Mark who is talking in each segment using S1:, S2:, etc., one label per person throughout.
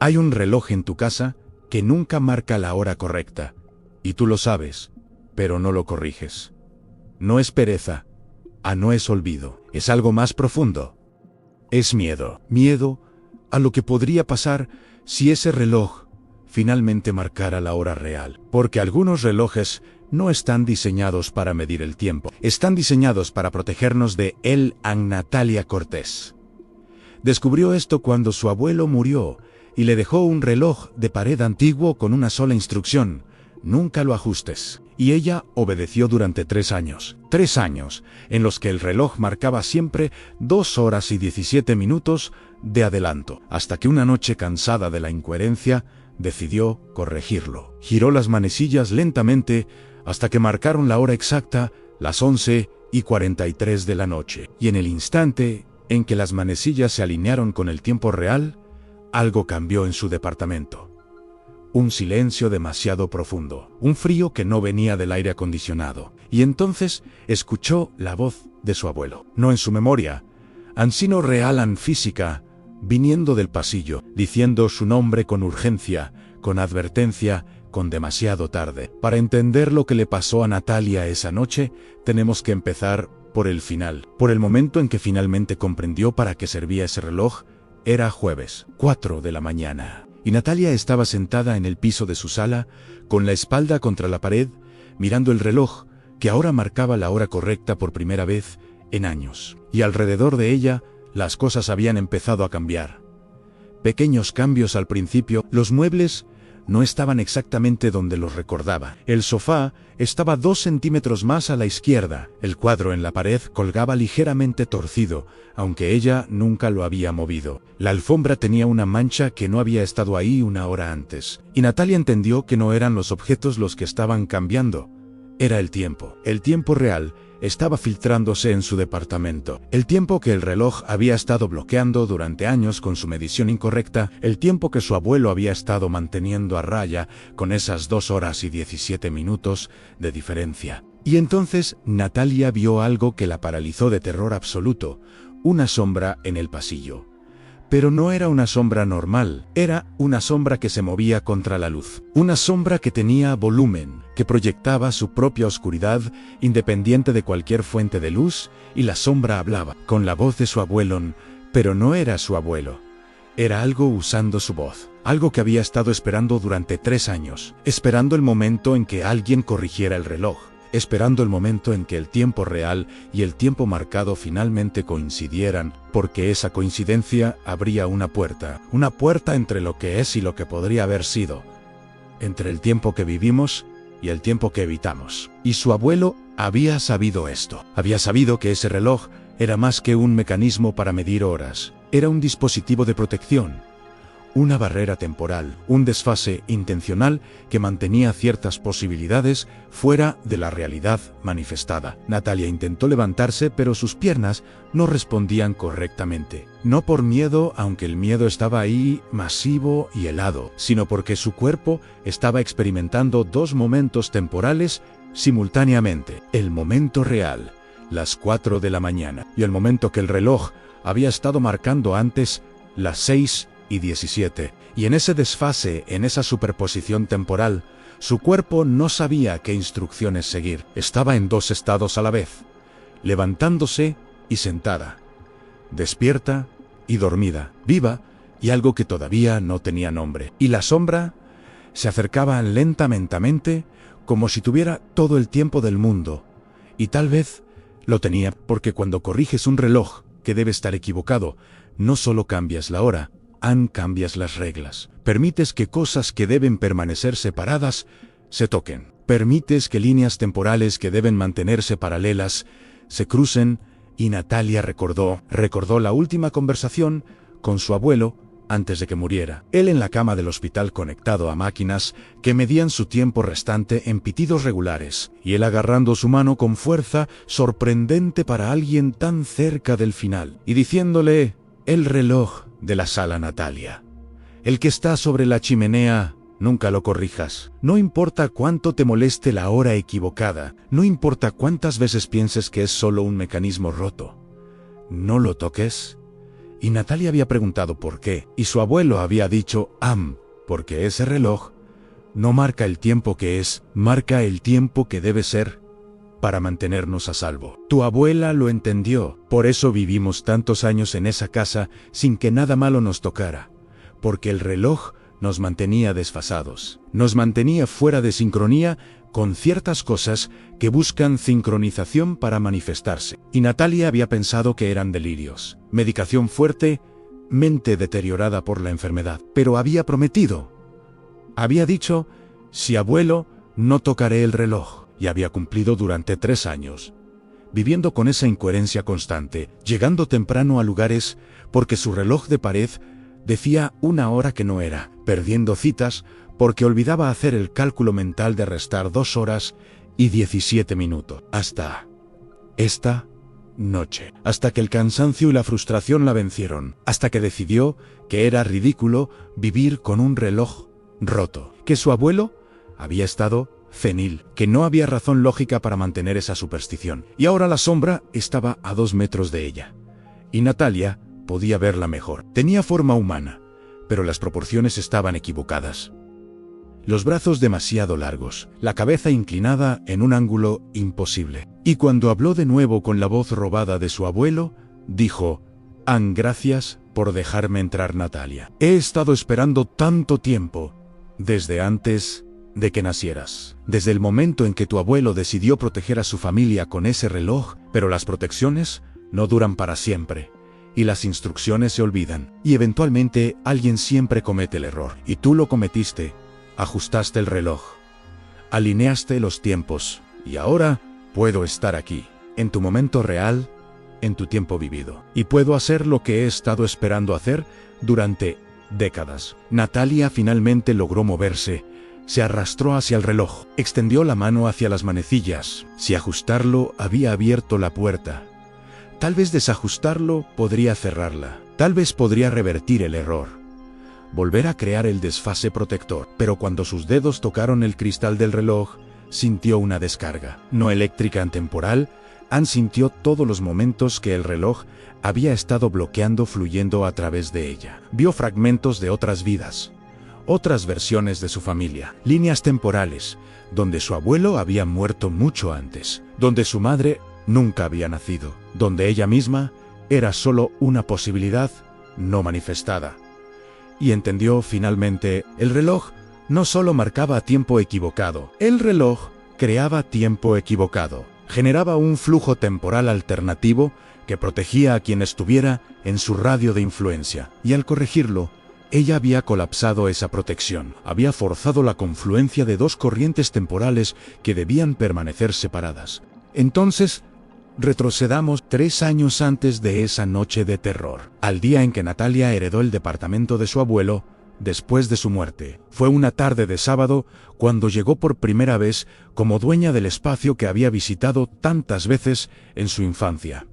S1: Hay un reloj en tu casa que nunca marca la hora correcta, y tú lo sabes, pero no lo corriges. No es pereza, no es olvido, es algo más profundo. Es miedo. Miedo a lo que podría pasar si ese reloj finalmente marcara la hora real. Porque algunos relojes no están diseñados para medir el tiempo. Están diseñados para protegernos de él. Natalia Cortés descubrió esto cuando su abuelo murió y le dejó un reloj de pared antiguo con una sola instrucción: nunca lo ajustes. Y ella obedeció durante 3 años. 3 años en los que el reloj marcaba siempre 2 horas y 17 minutos de adelanto, hasta que una noche, cansada de la incoherencia, decidió corregirlo. Giró las manecillas lentamente hasta que marcaron la hora exacta, las 11:43 de la noche. Y en el instante en que las manecillas se alinearon con el tiempo real, algo cambió en su departamento. Un silencio demasiado profundo, un frío que no venía del aire acondicionado. Y entonces escuchó la voz de su abuelo, no en su memoria, ansino real an física, viniendo del pasillo, diciendo su nombre con urgencia, con advertencia, con demasiado tarde. Para entender lo que le pasó a Natalia esa noche, tenemos que empezar por el final, por el momento en que finalmente comprendió para qué servía ese reloj. Era jueves, 4 de la mañana. Y Natalia estaba sentada en el piso de su sala, con la espalda contra la pared, mirando el reloj, que ahora marcaba la hora correcta por primera vez en años. Y alrededor de ella, las cosas habían empezado a cambiar. Pequeños cambios al principio. Los muebles no estaban exactamente donde los recordaba. El sofá estaba 2 centímetros más a la izquierda. El cuadro en la pared colgaba ligeramente torcido, aunque ella nunca lo había movido. La alfombra tenía una mancha que no había estado ahí una hora antes. Y Natalia entendió que no eran los objetos los que estaban cambiando. Era el tiempo. El tiempo real estaba filtrándose en su departamento. El tiempo que el reloj había estado bloqueando durante años con su medición incorrecta, el tiempo que su abuelo había estado manteniendo a raya con esas 2 horas y 17 minutos de diferencia. Y entonces Natalia vio algo que la paralizó de terror absoluto, una sombra en el pasillo. Pero no era una sombra normal, era una sombra que se movía contra la luz. Una sombra que tenía volumen, que proyectaba su propia oscuridad, independiente de cualquier fuente de luz, y la sombra hablaba, con la voz de su abuelo, pero no era su abuelo. Era algo usando su voz, algo que había estado esperando durante 3 años, esperando el momento en que alguien corrigiera el reloj, esperando el momento en que el tiempo real y el tiempo marcado finalmente coincidieran, porque esa coincidencia abría una puerta entre lo que es y lo que podría haber sido, entre el tiempo que vivimos y el tiempo que evitamos. Y su abuelo había sabido esto, había sabido que ese reloj era más que un mecanismo para medir horas, era un dispositivo de protección, una barrera temporal, un desfase intencional que mantenía ciertas posibilidades fuera de la realidad manifestada. Natalia intentó levantarse, pero sus piernas no respondían correctamente. No por miedo, aunque el miedo estaba ahí, masivo y helado, sino porque su cuerpo estaba experimentando 2 momentos temporales simultáneamente. El momento real, las 4 de la mañana, y el momento que el reloj había estado marcando antes, las 6:17, y en ese desfase, en esa superposición temporal, su cuerpo no sabía qué instrucciones seguir. Estaba en 2 estados a la vez, levantándose y sentada, despierta y dormida, viva y algo que todavía no tenía nombre. Y la sombra se acercaba lentamente, como si tuviera todo el tiempo del mundo, y tal vez lo tenía, porque cuando corriges un reloj que debe estar equivocado, no solo cambias la hora, cambias las reglas. Permites que cosas que deben permanecer separadas se toquen. Permites que líneas temporales que deben mantenerse paralelas se crucen, y Natalia recordó la última conversación con su abuelo antes de que muriera. Él en la cama del hospital conectado a máquinas que medían su tiempo restante en pitidos regulares, y él agarrando su mano con fuerza sorprendente para alguien tan cerca del final, y diciéndole: el reloj de la sala, Natalia, el que está sobre la chimenea, nunca lo corrijas. No importa cuánto te moleste la hora equivocada, no importa cuántas veces pienses que es solo un mecanismo roto, no lo toques Y Natalia había preguntado por qué, y su abuelo había dicho, porque ese reloj no marca el tiempo que es, marca el tiempo que debe ser para mantenernos a salvo. Tu abuela lo entendió, por eso vivimos tantos años en esa casa sin que nada malo nos tocara, porque el reloj nos mantenía desfasados, nos mantenía fuera de sincronía con ciertas cosas que buscan sincronización para manifestarse. Y Natalia había pensado que eran delirios, medicación fuerte, mente deteriorada por la enfermedad. Pero había prometido, había dicho, si abuelo, no tocaré el reloj. Y había cumplido durante 3 años, viviendo con esa incoherencia constante, llegando temprano a lugares porque su reloj de pared decía una hora que no era, perdiendo citas porque olvidaba hacer el cálculo mental de restar 2 horas y 17 minutos. Hasta esta noche. Hasta que el cansancio y la frustración la vencieron. Hasta que decidió que era ridículo vivir con un reloj roto. Que su abuelo había estado senil, que no había razón lógica para mantener esa superstición. Y ahora la sombra estaba a 2 metros de ella. Y Natalia podía verla mejor. Tenía forma humana, pero las proporciones estaban equivocadas. Los brazos demasiado largos, la cabeza inclinada en un ángulo imposible. Y cuando habló de nuevo con la voz robada de su abuelo, dijo, gracias por dejarme entrar, Natalia. He estado esperando tanto tiempo, desde antes de que nacieras. Desde el momento en que tu abuelo decidió proteger a su familia con ese reloj, pero las protecciones no duran para siempre. Y las instrucciones se olvidan. Y eventualmente alguien siempre comete el error. Y tú lo cometiste. Ajustaste el reloj. Alineaste los tiempos. Y ahora puedo estar aquí, en tu momento real, en tu tiempo vivido. Y puedo hacer lo que he estado esperando hacer durante décadas. Natalia finalmente logró moverse. Se arrastró hacia el reloj. Extendió la mano hacia las manecillas. Si ajustarlo había abierto la puerta. Tal vez desajustarlo podría cerrarla. Tal vez podría revertir el error. Volver a crear el desfase protector. Pero cuando sus dedos tocaron el cristal del reloj, sintió una descarga. No eléctrica, temporal. Sintió todos los momentos que el reloj había estado bloqueando fluyendo a través de ella. Vio fragmentos de otras vidas. Otras versiones de su familia. Líneas temporales, donde su abuelo había muerto mucho antes. Donde su madre nunca había nacido. Donde ella misma era solo una posibilidad no manifestada. Y entendió finalmente, el reloj no solo marcaba tiempo equivocado, el reloj creaba tiempo equivocado. Generaba un flujo temporal alternativo que protegía a quien estuviera en su radio de influencia. Y al corregirlo, ella había colapsado esa protección. Había forzado la confluencia de 2 corrientes temporales que debían permanecer separadas. Entonces, retrocedamos 3 años antes de esa noche de terror, al día en que Natalia heredó el departamento de su abuelo después de su muerte. Fue una tarde de sábado cuando llegó por primera vez como dueña del espacio que había visitado tantas veces en su infancia.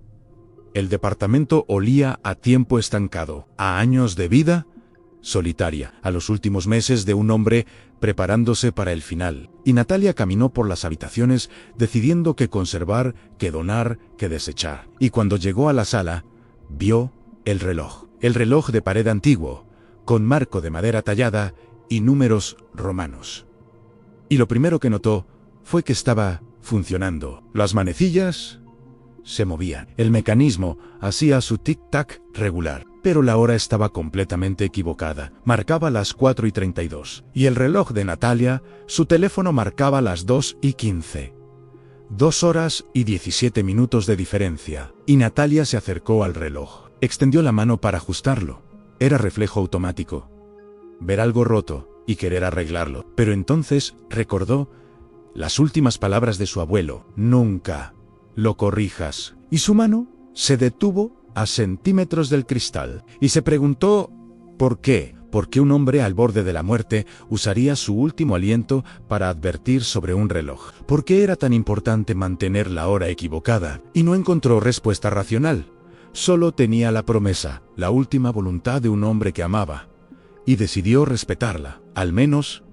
S1: El departamento olía a tiempo estancado, a años de vida solitaria, a los últimos meses de un hombre preparándose para el final. Y Natalia caminó por las habitaciones decidiendo qué conservar, qué donar, qué desechar. Y cuando llegó a la sala, vio el reloj de pared antiguo, con marco de madera tallada y números romanos. Y lo primero que notó fue que estaba funcionando. Las manecillas se movían. El mecanismo hacía su tic-tac regular. Pero la hora estaba completamente equivocada. Marcaba las 4:32. Y el reloj de Natalia, su teléfono marcaba las 2:15. 2 horas y 17 minutos de diferencia. Y Natalia se acercó al reloj. Extendió la mano para ajustarlo. Era reflejo automático. Ver algo roto y querer arreglarlo. Pero entonces recordó las últimas palabras de su abuelo. Nunca lo corrijas. Y su mano se detuvo a centímetros del cristal. Y se preguntó, ¿por qué? ¿Por qué un hombre al borde de la muerte usaría su último aliento para advertir sobre un reloj? ¿Por qué era tan importante mantener la hora equivocada? Y no encontró respuesta racional. Solo tenía la promesa, la última voluntad de un hombre que amaba. Y decidió respetarla, al menos,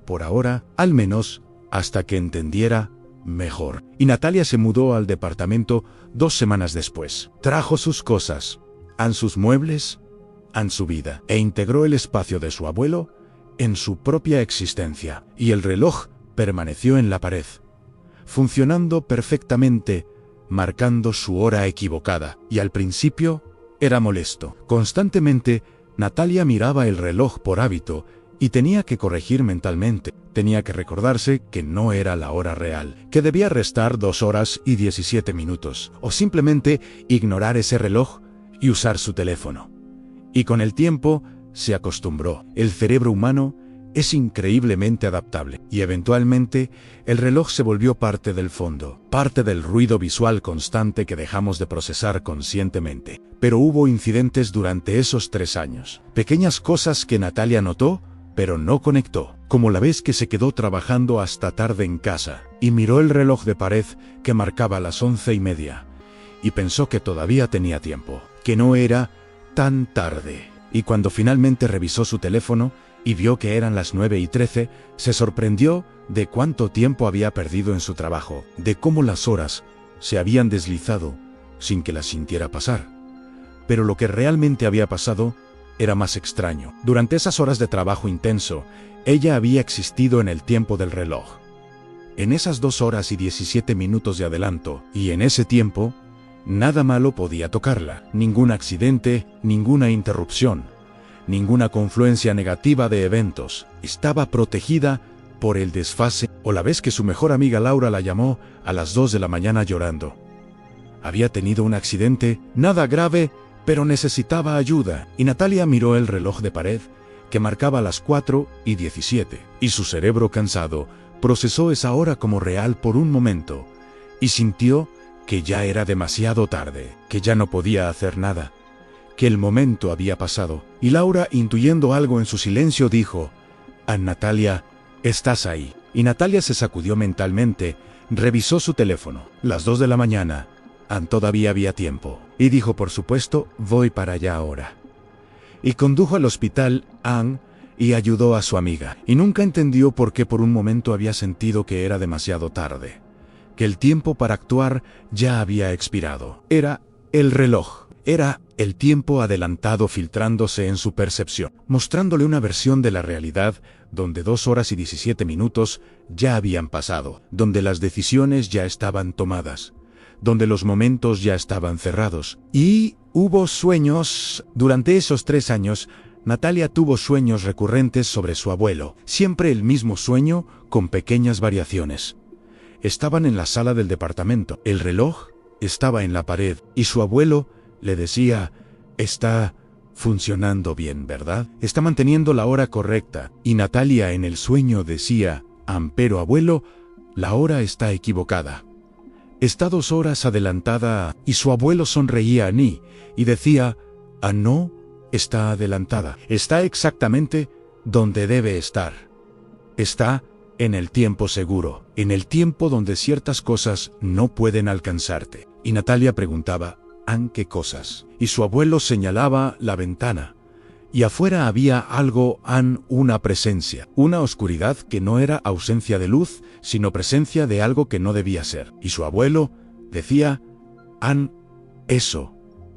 S1: por ahora, al menos, hasta que entendiera mejor. Y Natalia se mudó al departamento 2 semanas después. Trajo sus cosas. en sus muebles, en su vida, e integró el espacio de su abuelo en su propia existencia. Y el reloj permaneció en la pared, funcionando perfectamente, marcando su hora equivocada. Y al principio era molesto. Constantemente, Natalia miraba el reloj por hábito y tenía que corregir mentalmente. Tenía que recordarse que no era la hora real, que debía restar 2 horas y 17 minutos, o simplemente ignorar ese reloj y usar su teléfono. Y con el tiempo se acostumbró. El cerebro humano es increíblemente adaptable, y eventualmente el reloj se volvió parte del fondo, parte del ruido visual constante que dejamos de procesar conscientemente. Pero hubo incidentes durante esos 3 años, pequeñas cosas que Natalia notó, pero no conectó, como la vez que se quedó trabajando hasta tarde en casa, y miró el reloj de pared que marcaba las 11:30, y pensó que todavía tenía tiempo, que no era tan tarde. Y cuando finalmente revisó su teléfono y vio que eran las 9:13, se sorprendió de cuánto tiempo había perdido en su trabajo, de cómo las horas se habían deslizado sin que las sintiera pasar. Pero lo que realmente había pasado era más extraño. Durante esas horas de trabajo intenso, ella había existido en el tiempo del reloj. En esas 2 horas y 17 minutos de adelanto, y en ese tiempo, nada malo podía tocarla. Ningún accidente, ninguna interrupción, ninguna confluencia negativa de eventos. Estaba protegida por el desfase, o la vez que su mejor amiga Laura la llamó a las 2 de la mañana llorando. Había tenido un accidente, nada grave, pero necesitaba ayuda, y Natalia miró el reloj de pared, que marcaba las 4:17, y su cerebro cansado procesó esa hora como real por un momento, y sintió que ya era demasiado tarde, que ya no podía hacer nada, que el momento había pasado. Y Laura, intuyendo algo en su silencio, dijo: «Natalia, estás ahí». Y Natalia se sacudió mentalmente, revisó su teléfono. Las 2 de la mañana. Todavía había tiempo. Y dijo: «Por supuesto, voy para allá ahora». Y condujo al hospital Ann y ayudó a su amiga. Y nunca entendió por qué por un momento había sentido que era demasiado tarde, que el tiempo para actuar ya había expirado. Era el reloj. Era el tiempo adelantado filtrándose en su percepción, mostrándole una versión de la realidad donde 2 horas y 17 minutos ya habían pasado, donde las decisiones ya estaban tomadas, donde los momentos ya estaban cerrados. Y hubo sueños. Durante esos 3 años, Natalia tuvo sueños recurrentes sobre su abuelo, siempre el mismo sueño con pequeñas variaciones. Estaban en la sala del departamento, el reloj estaba en la pared, y su abuelo le decía: «Está funcionando bien, ¿verdad? Está manteniendo la hora correcta». Y Natalia en el sueño decía: «Pero abuelo, la hora está equivocada. Está 2 horas adelantada». Y su abuelo sonreía a Ni y decía: «No, está adelantada. Está exactamente donde debe estar. Está en el tiempo seguro, en el tiempo donde ciertas cosas no pueden alcanzarte». Y Natalia preguntaba: «¿Qué cosas?». Y su abuelo señalaba la ventana. Y afuera había algo, una presencia, una oscuridad que no era ausencia de luz, sino presencia de algo que no debía ser. Y su abuelo decía: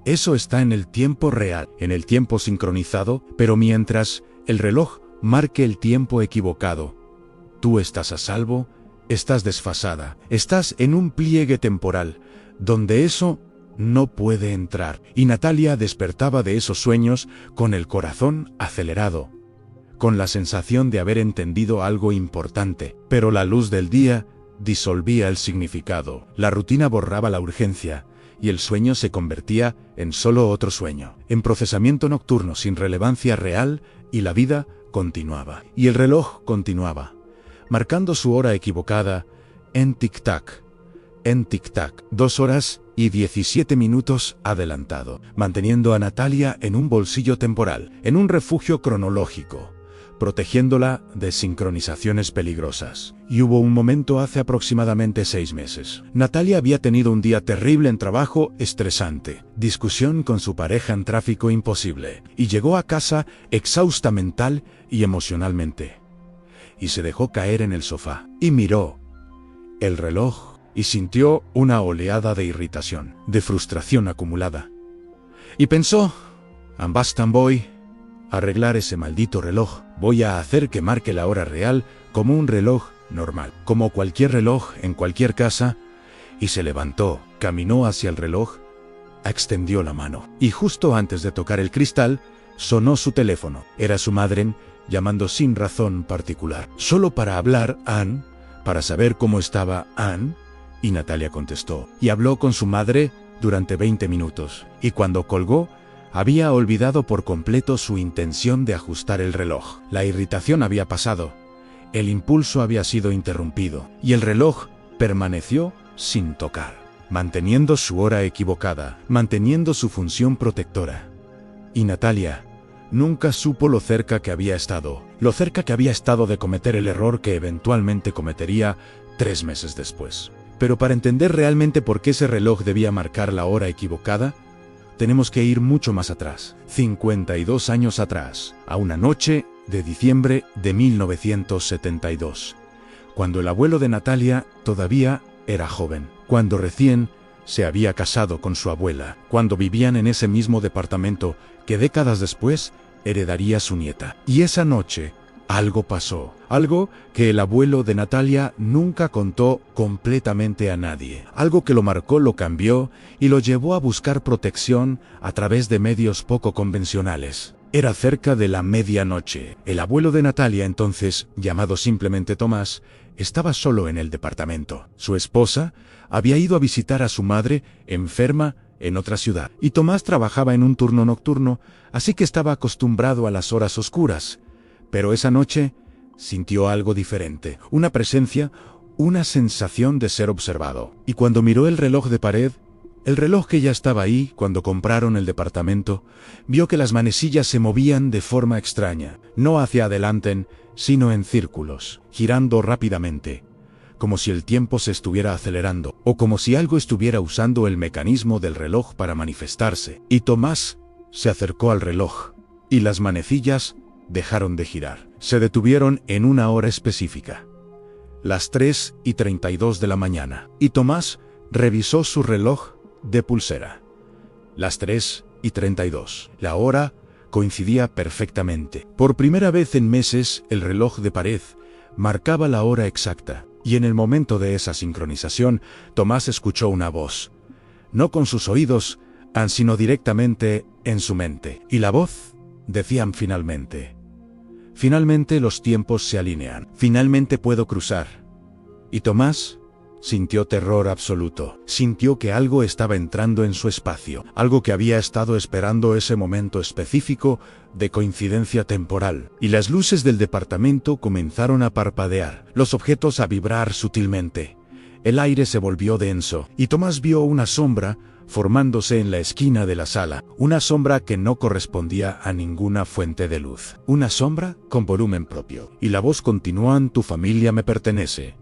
S1: «Eso está en el tiempo real, en el tiempo sincronizado, pero mientras el reloj marque el tiempo equivocado, tú estás a salvo, estás desfasada, estás en un pliegue temporal, donde eso no puede entrar». Y Natalia despertaba de esos sueños con el corazón acelerado, con la sensación de haber entendido algo importante. Pero la luz del día disolvía el significado, la rutina borraba la urgencia, y el sueño se convertía en solo otro sueño, en procesamiento nocturno sin relevancia real, y la vida continuaba. Y el reloj continuaba, marcando su hora equivocada, en tic-tac, 2 horas y 17 minutos adelantado, manteniendo a Natalia en un bolsillo temporal, en un refugio cronológico, protegiéndola de sincronizaciones peligrosas. Y hubo un momento hace aproximadamente 6 meses. Natalia había tenido un día terrible en trabajo, estresante, discusión con su pareja en tráfico imposible, y llegó a casa exhausta mental y emocionalmente. Y se dejó caer en el sofá, y miró el reloj, y sintió una oleada de irritación, de frustración acumulada. Y pensó, «Ambastan voy a arreglar ese maldito reloj. Voy a hacer que marque la hora real como un reloj normal, como cualquier reloj en cualquier casa». Y se levantó, caminó hacia el reloj, extendió la mano. Y justo antes de tocar el cristal, sonó su teléfono. Era su madre, llamando sin razón particular. Solo para hablar, Anne, para saber cómo estaba Anne, y Natalia contestó. Y habló con su madre durante 20 minutos. Y cuando colgó, había olvidado por completo su intención de ajustar el reloj. La irritación había pasado. El impulso había sido interrumpido. Y el reloj permaneció sin tocar, manteniendo su hora equivocada, manteniendo su función protectora. Y Natalia nunca supo lo cerca que había estado de cometer el error que eventualmente cometería 3 meses después. Pero para entender realmente por qué ese reloj debía marcar la hora equivocada, tenemos que ir mucho más atrás, 52 años atrás, a una noche de diciembre de 1972, cuando el abuelo de Natalia todavía era joven, cuando recién se había casado con su abuela, cuando vivían en ese mismo departamento que décadas después heredaría su nieta. Y esa noche algo pasó, algo que el abuelo de Natalia nunca contó completamente a nadie, algo que lo marcó, lo cambió y lo llevó a buscar protección a través de medios poco convencionales. Era cerca de la medianoche. El abuelo de Natalia, entonces llamado simplemente Tomás, estaba solo en el departamento. Su esposa había ido a visitar a su madre, enferma, en otra ciudad. Y Tomás trabajaba en un turno nocturno, así que estaba acostumbrado a las horas oscuras. Pero esa noche sintió algo diferente, una presencia, una sensación de ser observado. Y cuando miró el reloj de pared, el reloj que ya estaba ahí cuando compraron el departamento, vio que las manecillas se movían de forma extraña, no hacia adelante, sino en círculos, girando rápidamente, como si el tiempo se estuviera acelerando, o como si algo estuviera usando el mecanismo del reloj para manifestarse. Y Tomás se acercó al reloj, y las manecillas dejaron de girar. Se detuvieron en una hora específica, las 3:32 de la mañana, y Tomás revisó su reloj de pulsera. Las 3:32. La hora coincidía perfectamente. Por primera vez en meses, el reloj de pared marcaba la hora exacta, y en el momento de esa sincronización, Tomás escuchó una voz, no con sus oídos, sino directamente en su mente. Y la voz decía finalmente los tiempos se alinean, finalmente puedo cruzar. Y Tomás sintió terror absoluto, sintió que algo estaba entrando en su espacio, algo que había estado esperando ese momento específico de coincidencia temporal. Y las luces del departamento comenzaron a parpadear, los objetos a vibrar sutilmente. El aire se volvió denso, y Tomás vio una sombra formándose en la esquina de la sala, una sombra que no correspondía a ninguna fuente de luz, una sombra con volumen propio. Y la voz continuó: «Tu familia me pertenece.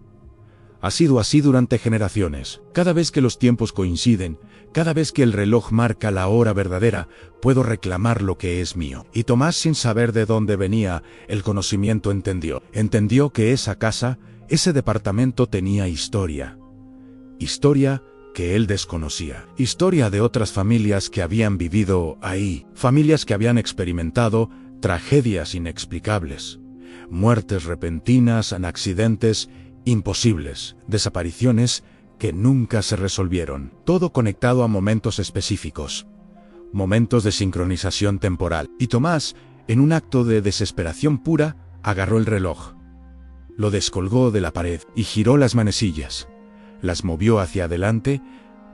S1: Ha sido así durante generaciones. Cada vez que los tiempos coinciden, cada vez que el reloj marca la hora verdadera, puedo reclamar lo que es mío». Y Tomás, sin saber de dónde venía el conocimiento, entendió que esa casa, ese departamento tenía historia. Historia que él desconocía. Historia de otras familias que habían vivido ahí. Familias que habían experimentado tragedias inexplicables. Muertes repentinas, accidentes imposibles, desapariciones que nunca se resolvieron. Todo conectado a momentos específicos. Momentos de sincronización temporal. Y Tomás, en un acto de desesperación pura, agarró el reloj. Lo descolgó de la pared y giró las manecillas. Las movió hacia adelante,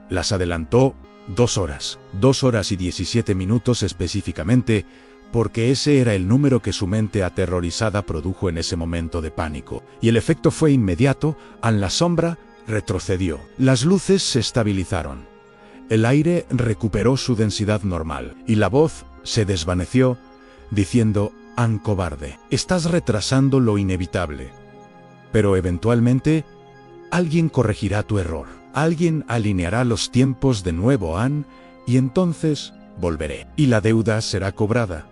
S1: las adelantó 2 horas. 2 horas y 17 minutos específicamente, porque ese era el número que su mente aterrorizada produjo en ese momento de pánico. Y el efecto fue inmediato. La sombra retrocedió. Las luces se estabilizaron. El aire recuperó su densidad normal. Y la voz se desvaneció, diciendo: «Anne, cobarde, estás retrasando lo inevitable. Pero eventualmente alguien corregirá tu error. Alguien alineará los tiempos de nuevo, Anne, y entonces volveré. Y la deuda será cobrada».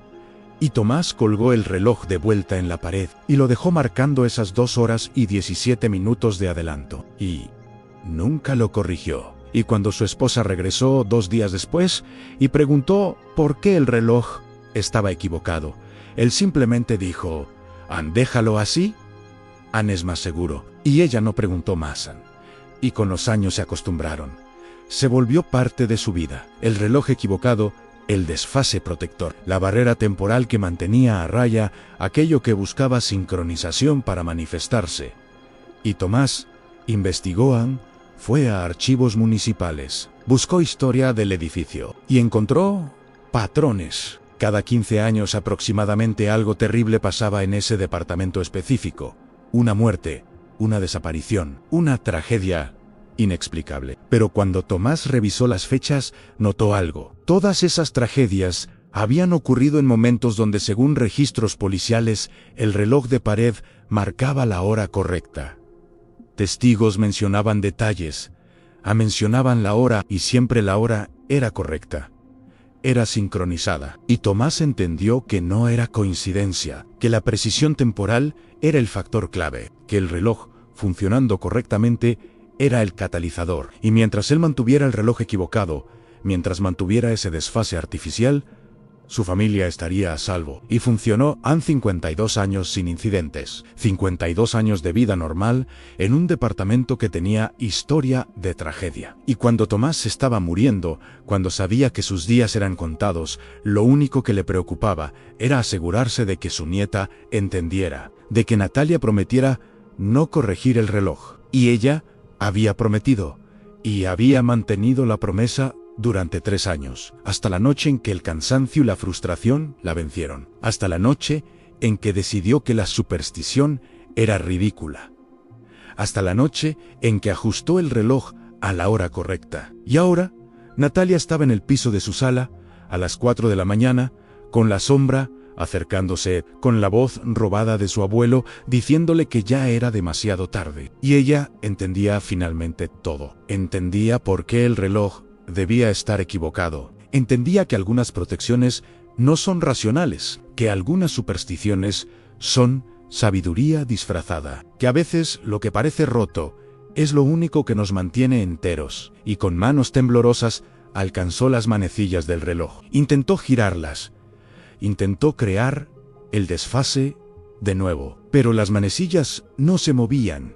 S1: Y Tomás colgó el reloj de vuelta en la pared y lo dejó marcando esas 2 horas y 17 minutos de adelanto. Y nunca lo corrigió. Y cuando su esposa regresó 2 días después y preguntó por qué el reloj estaba equivocado, él simplemente dijo: déjalo así, es más seguro. Y ella no preguntó más. Y con los años se acostumbraron. Se volvió parte de su vida. El reloj equivocado, el desfase protector, la barrera temporal que mantenía a raya aquello que buscaba sincronización para manifestarse. Y Tomás investigó, fue a archivos municipales, buscó historia del edificio y encontró patrones. Cada 15 años aproximadamente algo terrible pasaba en ese departamento específico. Una muerte, una desaparición, una tragedia inexplicable. Pero cuando Tomás revisó las fechas, notó algo. Todas esas tragedias habían ocurrido en momentos donde, según registros policiales, el reloj de pared marcaba la hora correcta. Testigos mencionaban detalles, mencionaban la hora y siempre la hora era correcta. Era sincronizada. Y Tomás entendió que no era coincidencia, que la precisión temporal era el factor clave, que el reloj, funcionando correctamente, era el catalizador. Y mientras él mantuviera el reloj equivocado, mientras mantuviera ese desfase artificial, su familia estaría a salvo. Y funcionó. 52 años sin incidentes, 52 años de vida normal en un departamento que tenía historia de tragedia. Y cuando Tomás estaba muriendo, cuando sabía que sus días eran contados, lo único que le preocupaba era asegurarse de que su nieta entendiera, de que Natalia prometiera no corregir el reloj. Y ella había prometido, y había mantenido la promesa durante 3 años, hasta la noche en que el cansancio y la frustración la vencieron, hasta la noche en que decidió que la superstición era ridícula, hasta la noche en que ajustó el reloj a la hora correcta. Y ahora, Natalia estaba en el piso de su sala, a las 4 de la mañana, con la sombra, acercándose, con la voz robada de su abuelo, diciéndole que ya era demasiado tarde. Y ella entendía finalmente todo. Entendía por qué el reloj debía estar equivocado. Entendía que algunas protecciones no son racionales, que algunas supersticiones son sabiduría disfrazada, que a veces lo que parece roto es lo único que nos mantiene enteros. Y con manos temblorosas alcanzó las manecillas del reloj. Intentó girarlas. Intentó crear el desfase de nuevo, pero las manecillas no se movían.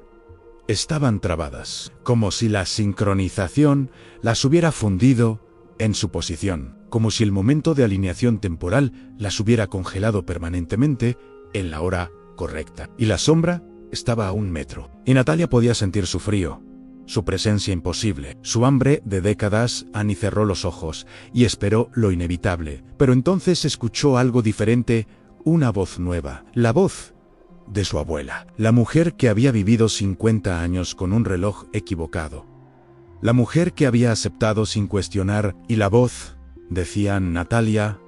S1: Estaban trabadas, como si la sincronización las hubiera fundido en su posición, como si el momento de alineación temporal las hubiera congelado permanentemente en la hora correcta. Y la sombra estaba a 1 metro. Y Natalia podía sentir su frío, su presencia imposible, su hambre de décadas. Annie cerró los ojos y esperó lo inevitable. Pero entonces escuchó algo diferente, una voz nueva, la voz de su abuela, la mujer que había vivido 50 años con un reloj equivocado, la mujer que había aceptado sin cuestionar, y la voz decía: Natalia,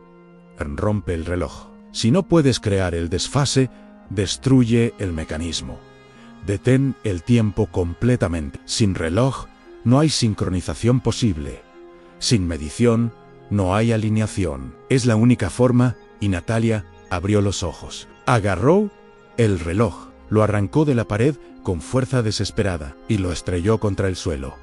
S1: rompe el reloj. Si no puedes crear el desfase, destruye el mecanismo. Detén el tiempo completamente. Sin reloj, no hay sincronización posible. Sin medición, no hay alineación. Es la única forma. Y Natalia abrió los ojos. Agarró el reloj, lo arrancó de la pared con fuerza desesperada y lo estrelló contra el suelo.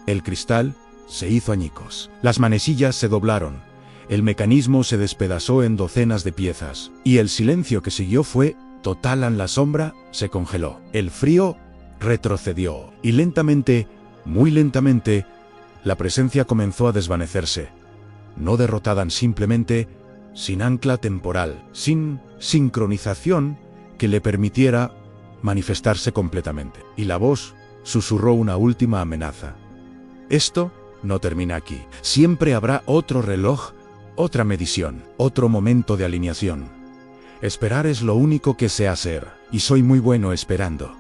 S1: El cristal se hizo añicos. Las manecillas se doblaron. El mecanismo se despedazó en docenas de piezas. Y el silencio que siguió fue total. La sombra se congeló. El frío retrocedió. Y lentamente, muy lentamente, la presencia comenzó a desvanecerse. No derrotada, simplemente sin ancla temporal, sin sincronización que le permitiera manifestarse completamente. Y la voz susurró una última amenaza. Esto no termina aquí. Siempre habrá otro reloj, otra medición, otro momento de alineación. Esperar es lo único que sé hacer, y soy muy bueno esperando.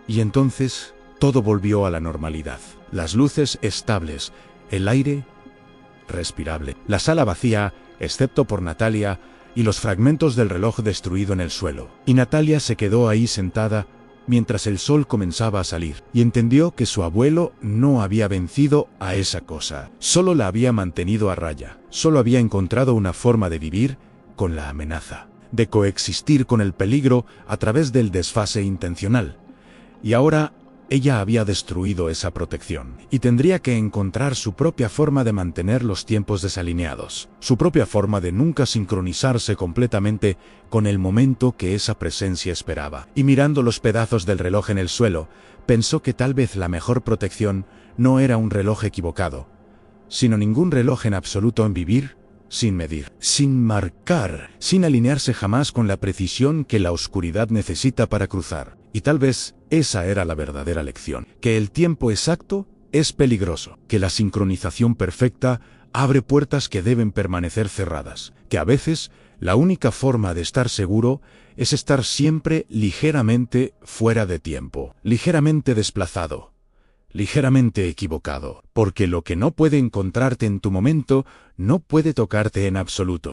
S1: Y entonces todo volvió a la normalidad. Las luces estables, el aire respirable, la sala vacía, excepto por Natalia, y los fragmentos del reloj destruido en el suelo. Y Natalia se quedó ahí sentada mientras el sol comenzaba a salir, y entendió que su abuelo no había vencido a esa cosa, solo la había mantenido a raya, solo había encontrado una forma de vivir con la amenaza, de coexistir con el peligro a través del desfase intencional. Y ahora ella había destruido esa protección, y tendría que encontrar su propia forma de mantener los tiempos desalineados, su propia forma de nunca sincronizarse completamente con el momento que esa presencia esperaba. Y mirando los pedazos del reloj en el suelo, pensó que tal vez la mejor protección no era un reloj equivocado, sino ningún reloj en absoluto en vivir sin medir, sin marcar, sin alinearse jamás con la precisión que la oscuridad necesita para cruzar. Y tal vez esa era la verdadera lección, que el tiempo exacto es peligroso, que la sincronización perfecta abre puertas que deben permanecer cerradas, que a veces la única forma de estar seguro es estar siempre ligeramente fuera de tiempo, ligeramente desplazado, ligeramente equivocado, porque lo que no puede encontrarte en tu momento no puede tocarte en absoluto.